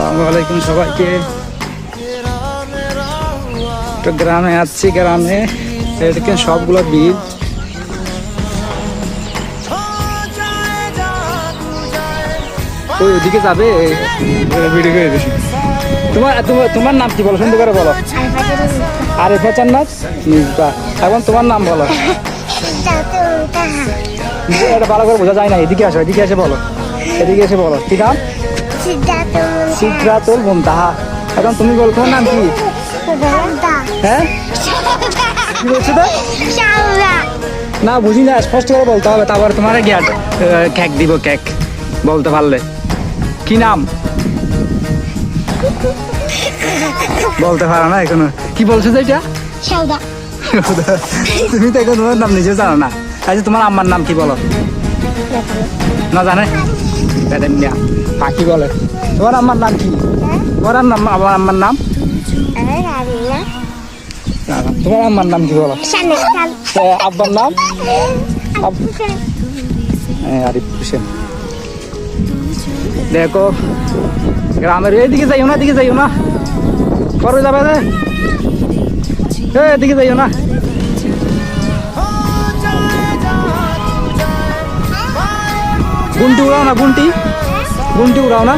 আসসালামু আলাইকুম সবাইকে। তো গ্রামে আসছি, গ্রামে এদিকে সবগুলো বীজ। ওইদিকে যাবে ভিডিও করে বেশি। তোমার নাম কি বলো, সুন্দর করে বলো। আরিফা জান্নাত মিজবা। এখন তোমার নাম বলো। এটা ভালো করে বোঝা যায় না, এদিকে আসো, এদিকে এসে বলো, এদিকে এসে বলো। কি নাম? সিদ্ধাতুল মুনতাহা। এখন তুমি বলো তোমার নাম কি? হ্যাঁ কি বলছো তো? না বুঝি না, স্পষ্ট করে বলতে হবে, তারপরে তোমার কেক দিব, কেক বলতে পারলে। কি নাম বলতে পারো না এখনো? কি বলছো তো এটা? তুমি তো এখন তোমার নাম নিজে জানো না। আচ্ছা তোমার আম্মার নাম কি বলো? না জানে পাখি বলে। তোমার আম্মার নাম কি? তোমার নাম? আমার আম্মার নাম? তোমার আম্মার নাম কি বলো? আব্বার নাম? আরিফ হোসেন। দেখো গ্রামের এদিকে যাইও না, এদিকে যাইও না, পরে যাবে এদিকে যাইও না। গুনটি উড়াও না, গুনটি উড়াও না।